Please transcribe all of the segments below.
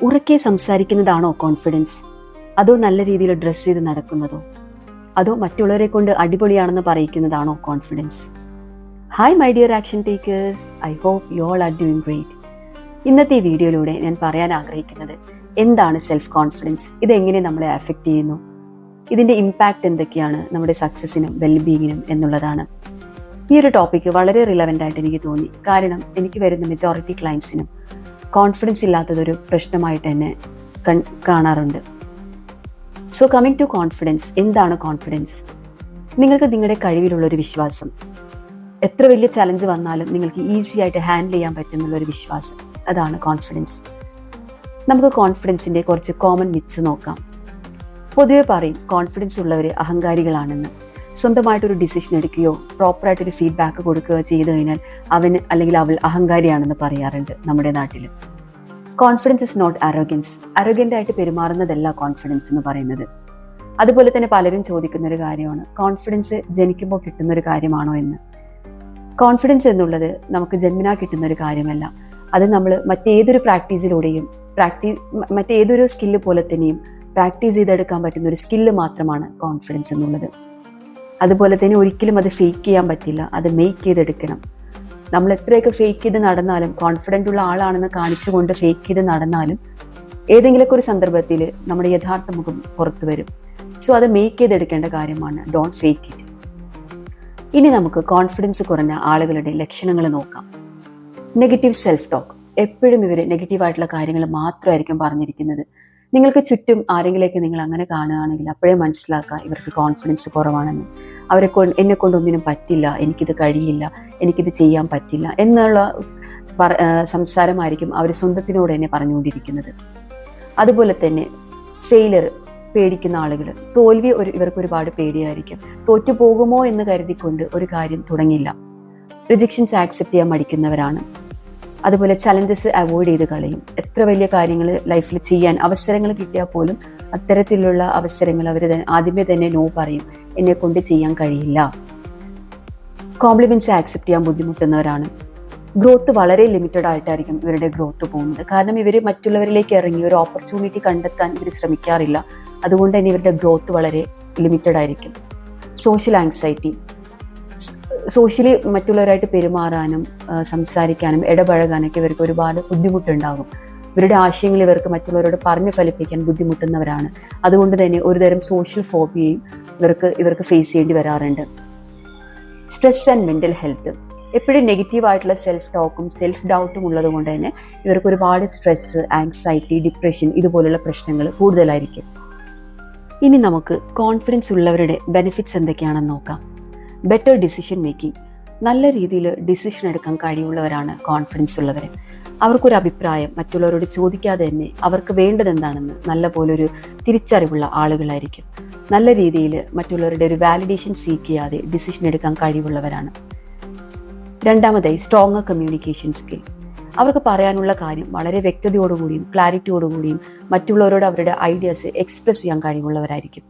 ഉറക്കെ സംസാരിക്കുന്നതാണോ കോൺഫിഡൻസ്? അതോ നല്ല രീതിയിൽ ഡ്രസ്സ് ചെയ്ത് നടക്കുന്നതോ? അതോ മറ്റുള്ളവരെ കൊണ്ട് അടിപൊളിയാണെന്ന് പറയിക്കുന്നതാണോ confidence? Hi my dear action takers, I hope you all are doing great. ഇന്നത്തെ വീഡിയോയിലൂടെ ഞാൻ പറയാൻ ആഗ്രഹിക്കുന്നത് എന്താണ് സെൽഫ് കോൺഫിഡൻസ്, ഇതെങ്ങനെ നമ്മളെ അഫക്റ്റ് ചെയ്യുന്നു, ഇതിൻ്റെ ഇമ്പാക്റ്റ് എന്തൊക്കെയാണ് നമ്മുടെ സക്സസിനും വെൽബീയിങ്ങിനും എന്നുള്ളതാണ്. ഈ ഒരു ടോപ്പിക്ക് വളരെ റിലവൻ്റ് ആയിട്ട് എനിക്ക് തോന്നി. കാരണം എനിക്ക് വരുന്ന മെജോറിറ്റി ക്ലയൻസിനും കോൺഫിഡൻസ് ഇല്ലാത്തതൊരു പ്രശ്നമായിട്ട് തന്നെ കാണാറുണ്ട്. സോ കമ്മിങ് ടു കോൺഫിഡൻസ്, എന്താണ് കോൺഫിഡൻസ്? നിങ്ങൾക്ക് നിങ്ങളുടെ കഴിവിലുള്ളൊരു വിശ്വാസം, എത്ര വലിയ ചലഞ്ച് വന്നാലും നിങ്ങൾക്ക് ഈസി ആയിട്ട് ഹാൻഡിൽ ചെയ്യാൻ പറ്റുന്നുള്ളൊരു വിശ്വാസം, അതാണ് കോൺഫിഡൻസ്. നമുക്ക് കോൺഫിഡൻസിൻ്റെ കുറച്ച് കോമൺ മിത്സ് നോക്കാം. പൊതുവെ പറയും കോൺഫിഡൻസ് ഉള്ളവർ അഹങ്കാരികളാണെന്ന്. സ്വന്തമായിട്ടൊരു ഡിസിഷൻ എടുക്കുകയോ പ്രോപ്പറായിട്ടൊരു ഫീഡ്ബാക്ക് കൊടുക്കുകയോ ചെയ്തു കഴിഞ്ഞാൽ അവന് അല്ലെങ്കിൽ അവൾ അഹങ്കാരിയാണെന്ന് പറയാറുണ്ട് നമ്മുടെ നാട്ടിൽ. Confidence is not arrogance. അറോഗൻ്റായിട്ട് പെരുമാറുന്നതല്ല കോൺഫിഡൻസ് എന്ന് പറയുന്നത്. അതുപോലെ തന്നെ പലരും ചോദിക്കുന്ന ഒരു കാര്യമാണ്, കോൺഫിഡൻസ് ജനിക്കുമ്പോൾ കിട്ടുന്നൊരു കാര്യമാണോ എന്ന്. കോൺഫിഡൻസ് എന്നുള്ളത് നമുക്ക് ജന്മനാ കിട്ടുന്നൊരു കാര്യമല്ല. അത് നമ്മൾ മറ്റേതൊരു പ്രാക്ടീസിലൂടെയും മറ്റേതൊരു സ്കില്ല് പോലെ തന്നെയും പ്രാക്ടീസ് ചെയ്തെടുക്കാൻ പറ്റുന്ന ഒരു സ്കില്ല് മാത്രമാണ് കോൺഫിഡൻസ് എന്നുള്ളത്. അതുപോലെ തന്നെ ഒരിക്കലും അത് ഫേക്ക് ചെയ്യാൻ പറ്റില്ല, അത് മേക്ക് ചെയ്തെടുക്കണം. നമ്മൾ എത്രയൊക്കെ ഫേക്ക് ചെയ്ത് നടന്നാലും, കോൺഫിഡൻ്റ് ഉള്ള ആളാണെന്ന് കാണിച്ചുകൊണ്ട് ഫേക്ക് ചെയ്ത് നടന്നാലും ഏതെങ്കിലുമൊക്കെ ഒരു സന്ദർഭത്തിൽ നമ്മുടെ യഥാർത്ഥ മുഖം പുറത്തു വരും. സോ അത് മേക്ക് ചെയ്തെടുക്കേണ്ട കാര്യമാണ്, ഡോണ്ട് ഫേക്ക് ഇറ്റ്. ഇനി നമുക്ക് കോൺഫിഡൻസ് കുറഞ്ഞ ആളുകളുടെ ലക്ഷണങ്ങൾ നോക്കാം. Negative self talk. എപ്പോഴും ഇവർ നെഗറ്റീവായിട്ടുള്ള കാര്യങ്ങൾ മാത്രമായിരിക്കും പറഞ്ഞിരിക്കുന്നത്. നിങ്ങൾക്ക് ചുറ്റും ആരെങ്കിലേക്ക് നിങ്ങൾ അങ്ങനെ കാണുകയാണെങ്കിൽ അപ്പോഴേ മനസ്സിലാക്കുക ഇവർക്ക് കോൺഫിഡൻസ് കുറവാണെന്ന്. എന്നെ കൊണ്ടൊന്നിനും പറ്റില്ല, എനിക്കിത് കഴിയില്ല, എനിക്കിത് ചെയ്യാൻ പറ്റില്ല എന്നുള്ള സംസാരമായിരിക്കും അവർ സ്വന്തത്തിനോട് തന്നെ പറഞ്ഞുകൊണ്ടിരിക്കുന്നത്. അതുപോലെ തന്നെ ഫെയിലിയർ പേടിക്കുന്ന ആളുകൾ, തോൽവി ഇവർക്ക് ഒരുപാട് പേടിയായിരിക്കും. തോറ്റു പോകുമോ എന്ന് കരുതിക്കൊണ്ട് ഒരു കാര്യം തുടങ്ങില്ല. റിജക്ഷൻസ് ആക്സെപ്റ്റ് ചെയ്യാൻ മടിക്കുന്നവരാണ്. അതുപോലെ ചലഞ്ചസ് അവോയ്ഡ് ചെയ്ത് കളയും. എത്ര വലിയ കാര്യങ്ങൾ ലൈഫിൽ ചെയ്യാൻ അവസരങ്ങൾ കിട്ടിയാൽ പോലും അത്തരത്തിലുള്ള അവസരങ്ങൾ അവർ ആദ്യമേ തന്നെ നോ പറയും, എന്നെ കൊണ്ട് ചെയ്യാൻ കഴിയില്ല. കോംപ്ലിമെന്റ്സ് ആക്സെപ്റ്റ് ചെയ്യാൻ ബുദ്ധിമുട്ടുന്നവരാണ്. ഗ്രോത്ത് വളരെ ലിമിറ്റഡ് ആയിട്ടായിരിക്കും ഇവരുടെ ഗ്രോത്ത് പോകുന്നത്. കാരണം ഇവർ മറ്റുള്ളവരിലേക്ക് ഇറങ്ങി ഒരു ഓപ്പർച്യൂണിറ്റി കണ്ടെത്താൻ ഇവർ ശ്രമിക്കാറില്ല. അതുകൊണ്ട് തന്നെ ഇവരുടെ ഗ്രോത്ത് വളരെ ലിമിറ്റഡ് ആയിരിക്കും. Social anxiety. സോഷ്യലി മറ്റുള്ളവരായിട്ട് പെരുമാറാനും സംസാരിക്കാനും ഇടപഴകാനൊക്കെ ഇവർക്ക് ഒരുപാട് ബുദ്ധിമുട്ടുണ്ടാകും. ഇവരുടെ ആശയങ്ങൾ ഇവർക്ക് മറ്റുള്ളവരോട് പറഞ്ഞു ഫലിപ്പിക്കാൻ ബുദ്ധിമുട്ടുന്നവരാണ്. അതുകൊണ്ട് തന്നെ ഒരുതരം സോഷ്യൽ ഫോബിയയും ഇവർക്ക് ഫേസ് ചെയ്യേണ്ടി വരാറുണ്ട്. Stress and mental health. എപ്പോഴും നെഗറ്റീവായിട്ടുള്ള സെൽഫ് ടോക്കും സെൽഫ് ഡൗട്ടും ഉള്ളത് കൊണ്ട് തന്നെ ഇവർക്ക് ഒരുപാട് സ്ട്രെസ്, ആങ്സൈറ്റി, ഡിപ്രഷൻ ഇതുപോലുള്ള പ്രശ്നങ്ങൾ കൂടുതലായിരിക്കും. ഇനി നമുക്ക് കോൺഫിഡൻസ് ഉള്ളവരുടെ ബെനിഫിറ്റ്സ് എന്തൊക്കെയാണെന്ന് നോക്കാം. Better decision making. നല്ല രീതിയിൽ ഡിസിഷൻ എടുക്കാൻ കഴിവുള്ളവരാണ് കോൺഫിഡൻസ് ഉള്ളവർ. അവർക്കൊരു അഭിപ്രായം മറ്റുള്ളവരോട് ചോദിക്കാതെ തന്നെ അവർക്ക് വേണ്ടത് എന്താണെന്ന് നല്ല പോലൊരു തിരിച്ചറിവുള്ള ആളുകളായിരിക്കും. നല്ല രീതിയിൽ മറ്റുള്ളവരുടെ ഒരു വാലിഡേഷൻ സീക്ക് ചെയ്യാതെ ഡിസിഷൻ എടുക്കാൻ കഴിവുള്ളവരാണ്. രണ്ടാമതായി സ്ട്രോങ്ങർ കമ്മ്യൂണിക്കേഷൻ സ്കിൽ. അവർക്ക് പറയാനുള്ള കാര്യം വളരെ വ്യക്തതയോടുകൂടിയും ക്ലാരിറ്റിയോടുകൂടിയും മറ്റുള്ളവരോട് അവരുടെ ഐഡിയാസ് എക്സ്പ്രസ് ചെയ്യാൻ കഴിവുള്ളവരായിരിക്കും.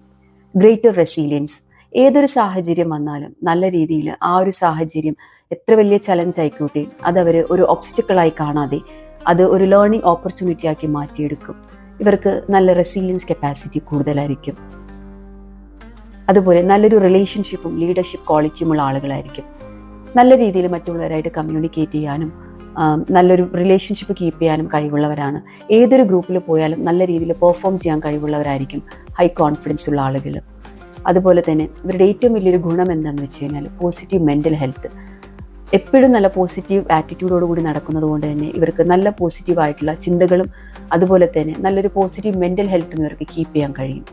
Greater resilience. ഏതൊരു സാഹചര്യം വന്നാലും നല്ല രീതിയിൽ ആ ഒരു സാഹചര്യം എത്ര വലിയ ചലഞ്ച് ആയിക്കോട്ടെ അതവർ ഒരു ഒബ്സ്റ്റക്കിളായി കാണാതെ അത് ഒരു ലേണിംഗ് ഓപ്പർച്യൂണിറ്റി ആക്കി മാറ്റിയെടുക്കും. ഇവർക്ക് നല്ല റെസീലിയൻസ് കപ്പാസിറ്റി കൂടുതലായിരിക്കും. അതുപോലെ നല്ലൊരു റിലേഷൻഷിപ്പും ലീഡർഷിപ്പ് ക്വാളിറ്റിയുമുള്ള ആളുകളായിരിക്കും. നല്ല രീതിയിൽ മറ്റുള്ളവരായിട്ട് കമ്മ്യൂണിക്കേറ്റ് ചെയ്യാനും നല്ലൊരു റിലേഷൻഷിപ്പ് കീപ്പ് ചെയ്യാനും കഴിവുള്ളവരാണ്. ഏതൊരു ഗ്രൂപ്പിൽ പോയാലും നല്ല രീതിയിൽ പെർഫോം ചെയ്യാൻ കഴിവുള്ളവരായിരിക്കും ഹൈ കോൺഫിഡൻസ് ഉള്ള ആളുകൾ. അതുപോലെ തന്നെ ഇവരുടെ ഏറ്റവും വലിയൊരു ഗുണം എന്താണെന്ന് വെച്ച് കഴിഞ്ഞാൽ പോസിറ്റീവ് മെൻ്റൽ ഹെൽത്ത്. എപ്പോഴും നല്ല പോസിറ്റീവ് ആറ്റിറ്റ്യൂഡോടുകൂടി നടക്കുന്നത് കൊണ്ട് തന്നെ ഇവർക്ക് നല്ല പോസിറ്റീവായിട്ടുള്ള ചിന്തകളും അതുപോലെ തന്നെ നല്ലൊരു പോസിറ്റീവ് മെൻ്റൽ ഹെൽത്തും ഇവർക്ക് കീപ്പ് ചെയ്യാൻ കഴിയും.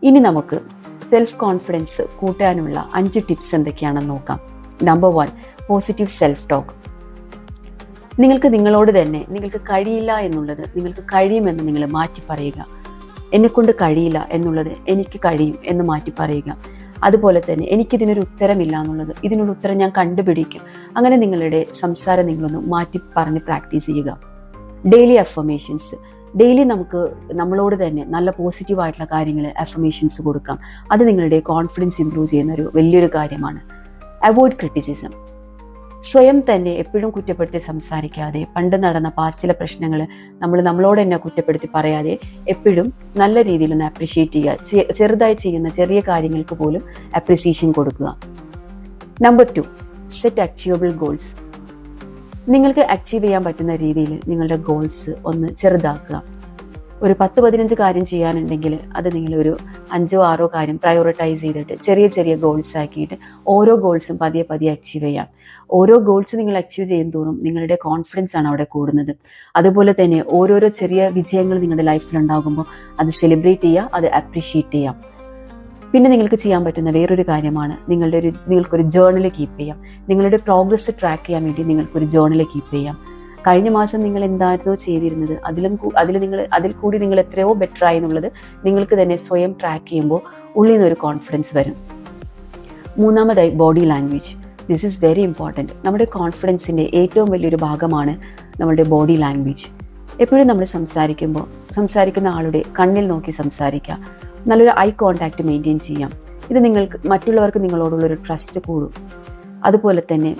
ഇനി നമുക്ക് സെൽഫ് കോൺഫിഡൻസ് കൂട്ടാനുള്ള 5 ടിപ്സ് എന്തൊക്കെയാണെന്ന് നോക്കാം. Number 1, positive self talk. നിങ്ങൾക്ക് നിങ്ങളോട് തന്നെ നിങ്ങൾക്ക് കഴിയില്ല എന്നുള്ളത് നിങ്ങൾക്ക് കഴിയുമെന്ന് നിങ്ങൾ മാറ്റി പറയുക. എന്നെക്കൊണ്ട് കഴിയില്ല എന്നുള്ളത് എനിക്ക് കഴിയും എന്ന് മാറ്റി പറയുക. അതുപോലെ തന്നെ എനിക്കിതിനൊരു ഉത്തരമില്ല എന്നുള്ളത് ഇതിനൊരു ഉത്തരം ഞാൻ കണ്ടുപിടിക്കും. അങ്ങനെ നിങ്ങളുടെ സംസാരം നിങ്ങളൊന്ന് മാറ്റി പറഞ്ഞ് പ്രാക്ടീസ് ചെയ്യുക. Daily affirmations. ഡെയിലി നമുക്ക് നമ്മളോട് തന്നെ നല്ല പോസിറ്റീവായിട്ടുള്ള കാര്യങ്ങൾ അഫർമേഷൻസ് കൊടുക്കാം. അത് നിങ്ങളുടെ കോൺഫിഡൻസ് ഇംപ്രൂവ് ചെയ്യുന്ന ഒരു വലിയൊരു കാര്യമാണ്. Avoid criticism. സ്വയം തന്നെ എപ്പോഴും കുറ്റപ്പെടുത്തി സംസാരിക്കാതെ, പണ്ട് നടന്ന പാസ്റ്റിലെ പ്രശ്നങ്ങൾ നമ്മളോട് തന്നെ കുറ്റപ്പെടുത്തി പറയാതെ എപ്പോഴും നല്ല രീതിയിൽ ഒന്ന് അപ്രിഷിയേറ്റ് ചെയ്യുക. ചെറുതായി ചെയ്യുന്ന ചെറിയ കാര്യങ്ങൾക്ക് പോലും അപ്രിസിയേഷൻ കൊടുക്കുക. Number 2, set achievable goals. നിങ്ങൾക്ക് അച്ചീവ് ചെയ്യാൻ പറ്റുന്ന രീതിയിൽ നിങ്ങളുടെ ഗോൾസ് ഒന്ന് ചെറുതാക്കുക. ഒരു 10-15 കാര്യം ചെയ്യാനുണ്ടെങ്കിൽ അത് നിങ്ങളൊരു 5-6 കാര്യം പ്രയോറിറ്റൈസ് ചെയ്തിട്ട് ചെറിയ ചെറിയ ഗോൾസ് ആക്കിയിട്ട് ഓരോ ഗോൾസും പതിയെ പതിയെ അച്ചീവ് ചെയ്യാം. ഓരോ ഗോൾസ് നിങ്ങൾ അച്ചീവ് ചെയ്യും തോറും നിങ്ങളുടെ കോൺഫിഡൻസ് ആണ് അവിടെ കൂടുന്നത്. അതുപോലെ തന്നെ ഓരോരോ ചെറിയ വിജയങ്ങൾ നിങ്ങളുടെ ലൈഫിൽ ഉണ്ടാകുമ്പോൾ അത് സെലിബ്രേറ്റ് ചെയ്യുക, അത് അപ്രീഷിയേറ്റ് ചെയ്യാം. പിന്നെ നിങ്ങൾക്ക് ചെയ്യാൻ പറ്റുന്ന വേറൊരു കാര്യമാണ് നിങ്ങൾക്കൊരു ജേർണൽ കീപ്പ് ചെയ്യാം. നിങ്ങളുടെ പ്രോഗ്രസ് ട്രാക്ക് ചെയ്യാൻ വേണ്ടി നിങ്ങൾക്കൊരു ജേർണൽ കീപ്പ് ചെയ്യാം. കഴിഞ്ഞ മാസം നിങ്ങൾ എന്തായിരുന്നോ ചെയ്തിരുന്നത് അതിൽ കൂടി നിങ്ങൾ എത്രയോ ബെറ്റർ ആയി എന്നുള്ളത് നിങ്ങൾക്ക് തന്നെ സ്വയം ട്രാക്ക് ചെയ്യുമ്പോൾ ഉള്ളിൽ നിന്നൊരു കോൺഫിഡൻസ് വരും. മൂന്നാമതായി body language. This is very important. നമ്മുടെ കോൺഫിഡൻസിൻ്റെ ഏറ്റവും വലിയൊരു ഭാഗമാണ് നമ്മുടെ ബോഡി ലാംഗ്വേജ്. എപ്പോഴും നമ്മൾ സംസാരിക്കുന്ന ആളുടെ കണ്ണിൽ നോക്കി സംസാരിക്കുക. നല്ലൊരു ഐ കോൺടാക്റ്റ് മെയിൻറ്റെയിൻ ചെയ്യാം. ഇത് മറ്റുള്ളവർക്ക് നിങ്ങളോടുള്ളൊരു ട്രസ്റ്റ് കൂടും. അതുപോലെ തന്നെ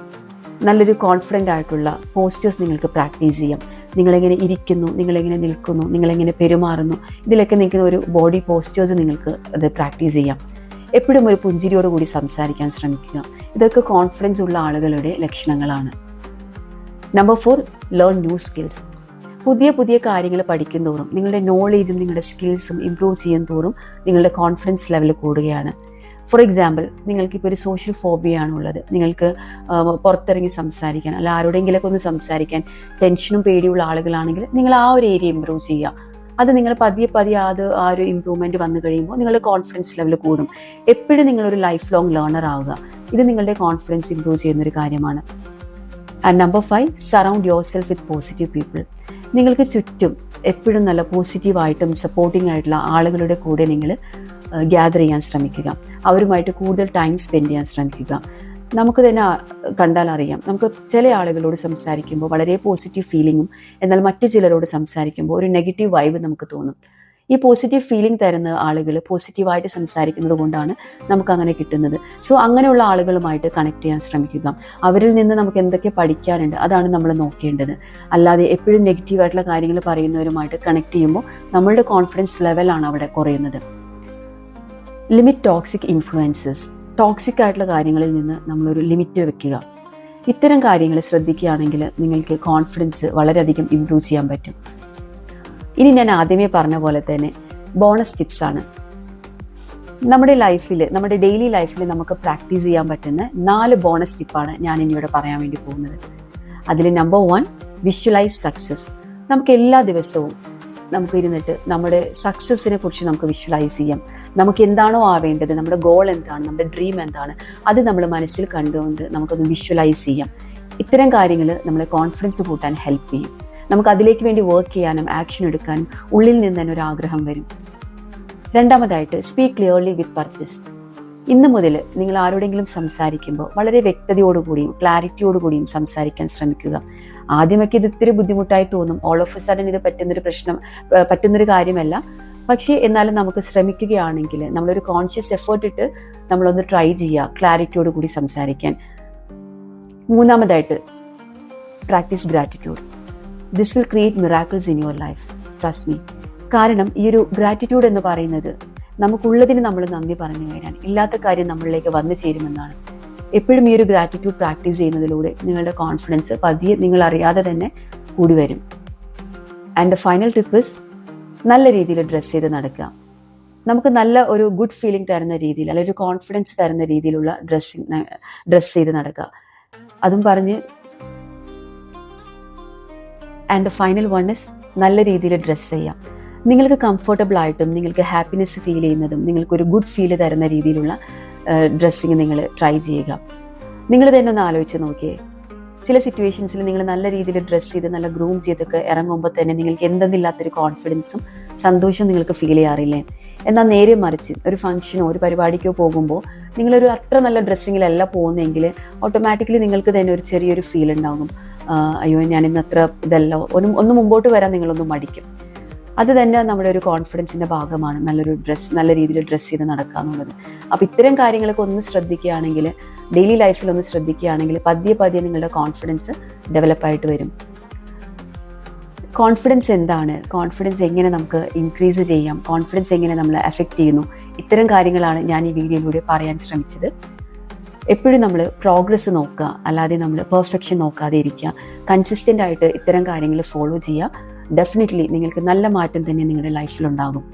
നല്ലൊരു കോൺഫിഡൻ്റ് ആയിട്ടുള്ള പോസ്റ്റേഴ്സ് നിങ്ങൾക്ക് പ്രാക്ടീസ് ചെയ്യാം. നിങ്ങളെങ്ങനെ ഇരിക്കുന്നു, നിങ്ങളെങ്ങനെ നിൽക്കുന്നു, നിങ്ങളെങ്ങനെ പെരുമാറുന്നു, ഇതിലൊക്കെ നിങ്ങൾക്ക് ഒരു ബോഡി പോസ്റ്റേഴ്സ് നിങ്ങൾക്ക് അത് പ്രാക്ടീസ് ചെയ്യാം. എപ്പോഴും ഒരു പുഞ്ചിരിയോടുകൂടി സംസാരിക്കാൻ ശ്രമിക്കുക. ഇതൊക്കെ കോൺഫിഡൻസ് ഉള്ള ആളുകളുടെ ലക്ഷണങ്ങളാണ്. Number 4, learn new skills. പുതിയ പുതിയ കാര്യങ്ങൾ പഠിക്കും തോറും നിങ്ങളുടെ നോളേജും നിങ്ങളുടെ സ്കിൽസും ഇംപ്രൂവ് ചെയ്യും തോറും നിങ്ങളുടെ കോൺഫിഡൻസ് ലെവൽ കൂടുകയാണ്. ഫോർ എക്സാമ്പിൾ, നിങ്ങൾക്കിപ്പോൾ ഒരു സോഷ്യൽ ഫോബിയാണുള്ളത്. നിങ്ങൾക്ക് പുറത്തിറങ്ങി സംസാരിക്കാൻ അല്ല ആരോടെങ്കിലൊക്കെ ഒന്ന് സംസാരിക്കാൻ ടെൻഷനും പേടിയുള്ള ആളുകളാണെങ്കിൽ നിങ്ങൾ ആ ഒരു ഏരിയ ഇമ്പ്രൂവ് ചെയ്യുക. അത് നിങ്ങൾ പതിയെ ആ ഒരു ഇമ്പ്രൂവ്മെൻറ്റ് വന്നു കഴിയുമ്പോൾ നിങ്ങളുടെ കോൺഫിഡൻസ് ലെവൽ കൂടും. എപ്പോഴും നിങ്ങളൊരു ലൈഫ് ലോങ് ലേണർ ആവുക. ഇത് നിങ്ങളുടെ കോൺഫിഡൻസ് ഇമ്പ്രൂവ് ചെയ്യുന്നൊരു കാര്യമാണ്. And number 5, surround your self with positive people. നിങ്ങൾക്ക് ചുറ്റും എപ്പോഴും നല്ല പോസിറ്റീവായിട്ടും സപ്പോർട്ടിംഗ് ആയിട്ടുള്ള ആളുകളുടെ കൂടെ നിങ്ങൾ ഗ്യാദർ ചെയ്യാൻ ശ്രമിക്കുക. അവരുമായിട്ട് കൂടുതൽ ടൈം സ്പെൻഡ് ചെയ്യാൻ ശ്രമിക്കുക. നമുക്ക് തന്നെ കണ്ടാൽ അറിയാം, നമുക്ക് ചില ആളുകളോട് സംസാരിക്കുമ്പോൾ വളരെ പോസിറ്റീവ് ഫീലിങ്ങും എന്നാൽ മറ്റു ചിലരോട് സംസാരിക്കുമ്പോൾ ഒരു നെഗറ്റീവ് വൈബ് നമുക്ക് തോന്നും. ഈ പോസിറ്റീവ് ഫീലിംഗ് തരുന്ന ആളുകൾ പോസിറ്റീവായിട്ട് സംസാരിക്കുന്നത് കൊണ്ടാണ് നമുക്ക് അങ്ങനെ കിട്ടുന്നത്. സോ അങ്ങനെയുള്ള ആളുകളുമായിട്ട് കണക്ട് ചെയ്യാൻ ശ്രമിക്കുക. അവരിൽ നിന്ന് നമുക്ക് എന്തൊക്കെ പഠിക്കാനുണ്ട് അതാണ് നമ്മൾ നോക്കേണ്ടത്. അല്ലാതെ എപ്പോഴും നെഗറ്റീവായിട്ടുള്ള കാര്യങ്ങൾ പറയുന്നവരുമായിട്ട് കണക്ട് ചെയ്യുമ്പോൾ നമ്മളുടെ കോൺഫിഡൻസ് ലെവലാണ് അവിടെ കുറയുന്നത്. Limit toxic influences. ടോക്സിക് ആയിട്ടുള്ള കാര്യങ്ങളിൽ നിന്ന് നമ്മളൊരു ലിമിറ്റ് വെക്കുക. ഇത്തരം കാര്യങ്ങൾ ശ്രദ്ധിക്കുകയാണെങ്കിൽ നിങ്ങൾക്ക് കോൺഫിഡൻസ് വളരെയധികം ഇംപ്രൂവ് ചെയ്യാൻ പറ്റും. ഇനി ഞാൻ ആദ്യമേ പറഞ്ഞ പോലെ തന്നെ ബോണസ് ടിപ്സാണ്. നമ്മുടെ ഡെയിലി ലൈഫിൽ നമുക്ക് പ്രാക്ടീസ് ചെയ്യാൻ പറ്റുന്ന 4 ബോണസ് ടിപ്പാണ് ഞാൻ ഇനിയോടെ പറയാൻ വേണ്ടി പോകുന്നത്. അതിൽ നമ്പർ 1, വിഷ്വലൈസ് സക്സസ്. നമുക്ക് എല്ലാ ദിവസവും നമുക്ക് ഇരുന്നിട്ട് നമ്മുടെ സക്സസിനെ കുറിച്ച് നമുക്ക് വിഷ്വലൈസ് ചെയ്യാം. നമുക്ക് എന്താണോ ആവേണ്ടത്, നമ്മുടെ ഗോൾ എന്താണ്, നമ്മുടെ ഡ്രീം എന്താണ്, അത് നമ്മൾ മനസ്സിൽ കണ്ടുകൊണ്ട് നമുക്കൊന്ന് വിഷ്വലൈസ് ചെയ്യാം. ഇത്തരം കാര്യങ്ങൾ നമ്മളെ കോൺഫിഡൻസ് കൂട്ടാൻ ഹെൽപ്പ് ചെയ്യും. നമുക്ക് അതിലേക്ക് വേണ്ടി വർക്ക് ചെയ്യാനും ആക്ഷൻ എടുക്കാനും ഉള്ളിൽ നിന്ന് തന്നെ ഒരു ആഗ്രഹം വരും. രണ്ടാമതായിട്ട്, സ്പീക്ക് ക്ലിയർലി വിത്ത് പർപ്പസ്. ഇന്ന് മുതൽ നിങ്ങൾ ആരോടെങ്കിലും സംസാരിക്കുമ്പോൾ വളരെ വ്യക്തതയോടുകൂടിയും ക്ലാരിറ്റിയോടുകൂടിയും സംസാരിക്കാൻ ശ്രമിക്കുക. ആദ്യമൊക്കെ ഇത് ഇത്തിരി ബുദ്ധിമുട്ടായി തോന്നും. ഓൾ ഓഫ് എ സഡൻ ഇത് പറ്റുന്നൊരു കാര്യമല്ല. പക്ഷേ എന്നാലും നമുക്ക് ശ്രമിക്കുകയാണെങ്കിൽ നമ്മളൊരു കോൺഷ്യസ് എഫേർട്ട് ഇട്ട് നമ്മളൊന്ന് ട്രൈ ചെയ്യുക ക്ലാരിറ്റിയോട് കൂടി സംസാരിക്കാൻ. മൂന്നാമതായിട്ട്, practice gratitude. This will create miracles in your life, trust me. കാരണം ഈ ഒരു ഗ്രാറ്റിറ്റ്യൂഡ് എന്ന് പറയുന്നത് നമുക്കുള്ളതിന് നമ്മൾ നന്ദി പറഞ്ഞു കഴിഞ്ഞാൽ ഇല്ലാത്ത കാര്യം നമ്മളിലേക്ക് വന്നു ചേരുമെന്നാണ്. എപ്പോഴും ഈ ഒരു ഗ്രാറ്റിറ്റ്യൂഡ് പ്രാക്ടീസ് ചെയ്യുന്നതിലൂടെ നിങ്ങളുടെ കോൺഫിഡൻസ് പതിയെ നിങ്ങൾ അറിയാതെ തന്നെ കൂടി വരും. And the final tip is, നല്ല രീതിയിൽ ഡ്രസ്സ് ചെയ്ത് നടക്കുക. നമുക്ക് നല്ല ഒരു ഗുഡ് ഫീലിംഗ് തരുന്ന രീതിയിൽ അല്ലെങ്കിൽ ഒരു കോൺഫിഡൻസ് തരുന്ന രീതിയിലുള്ള ഡ്രസ്സ് ചെയ്ത് നടക്കുക. അതും പറഞ്ഞ് and the final one is, നല്ല രീതിയിൽ ഡ്രസ്സ് ചെയ്യാം. നിങ്ങൾക്ക് കംഫർട്ടബിൾ ആയിട്ടും നിങ്ങൾക്ക് ഹാപ്പിനെസ് ഫീൽ ചെയ്യുന്നതും നിങ്ങൾക്കൊരു ഗുഡ് ഫീൽ തരുന്ന രീതിയിലുള്ള ഡ്രസ്സിങ് നിങ്ങൾ ട്രൈ ചെയ്യുക. നിങ്ങൾ തന്നെ ഒന്ന് ആലോചിച്ച് നോക്കിയേ, ചില സിറ്റുവേഷൻസിൽ നിങ്ങൾ നല്ല രീതിയിൽ ഡ്രസ്സ് ചെയ്ത് നല്ല ഗ്രൂം ചെയ്തൊക്കെ ഇറങ്ങുമ്പോൾ തന്നെ നിങ്ങൾക്ക് എന്തെന്നില്ലാത്തൊരു കോൺഫിഡൻസും സന്തോഷവും നിങ്ങൾക്ക് ഫീൽ ചെയ്യാറില്ലേ? എന്നാൽ നേരെ മറിച്ച് ഒരു ഫംഗ്ഷനോ ഒരു പരിപാടിക്കോ പോകുമ്പോൾ നിങ്ങളൊരു അത്ര നല്ല ഡ്രസ്സിങ്ങിലല്ല പോകുന്നതെങ്കിൽ ഓട്ടോമാറ്റിക്കലി നിങ്ങൾക്ക് തന്നെ ഒരു ചെറിയൊരു ഫീൽ ഉണ്ടാകും. അയ്യോ ഞാൻ ഇന്ന് അത്ര ഇതല്ല, ഒന്ന് മുമ്പോട്ട് വരാൻ നിങ്ങളൊന്ന് മടിക്കും. അത് തന്നെ നമ്മുടെ ഒരു കോൺഫിഡൻസിൻ്റെ ഭാഗമാണ്, നല്ല രീതിയിൽ ഡ്രസ്സ് ചെയ്ത് നടക്കുക എന്നുള്ളത്. അപ്പോൾ ഇത്തരം കാര്യങ്ങളൊക്കെ ഒന്ന് ശ്രദ്ധിക്കുകയാണെങ്കിൽ ഡെയിലി ലൈഫിൽ ഒന്ന് ശ്രദ്ധിക്കുകയാണെങ്കിൽ പതിയെ പതിയെ നിങ്ങളുടെ കോൺഫിഡൻസ് ഡെവലപ്പായിട്ട് വരും. കോൺഫിഡൻസ് എന്താണ്, കോൺഫിഡൻസ് എങ്ങനെ നമുക്ക് ഇൻക്രീസ് ചെയ്യാം, കോൺഫിഡൻസ് എങ്ങനെ നമ്മളെ എഫക്റ്റ് ചെയ്യുന്നു, ഇത്തരം കാര്യങ്ങളാണ് ഞാൻ ഈ വീഡിയോയിലൂടെ പറയാൻ ശ്രമിച്ചത്. എപ്പോഴും നമ്മൾ പ്രോഗ്രസ് നോക്കുക, അല്ലാതെ നമ്മൾ പെർഫെക്ഷൻ നോക്കാതെ ഇരിക്കുക. കൺസിസ്റ്റൻ്റ് ആയിട്ട് ഇത്തരം കാര്യങ്ങൾ ഫോളോ ചെയ്യുക. ഡെഫിനറ്റ്ലി നിങ്ങൾക്ക് നല്ല മാറ്റം തന്നെ നിങ്ങളുടെ ലൈഫിലുണ്ടാകും.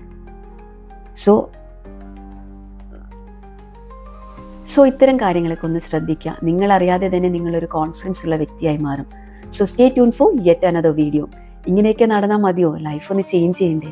സോ ഇത്തരം കാര്യങ്ങളൊക്കെ ഒന്ന് ശ്രദ്ധിക്കുക. നിങ്ങളറിയാതെ തന്നെ നിങ്ങളൊരു കോൺഫിഡൻസ് ഉള്ള വ്യക്തിയായി മാറും. So stay tune four yet another video. ഇങ്ങനെയൊക്കെ നടന്നാൽ മതിയോ? ലൈഫ് ഒന്ന് ചേഞ്ച് ചെയ്യണ്ടേ?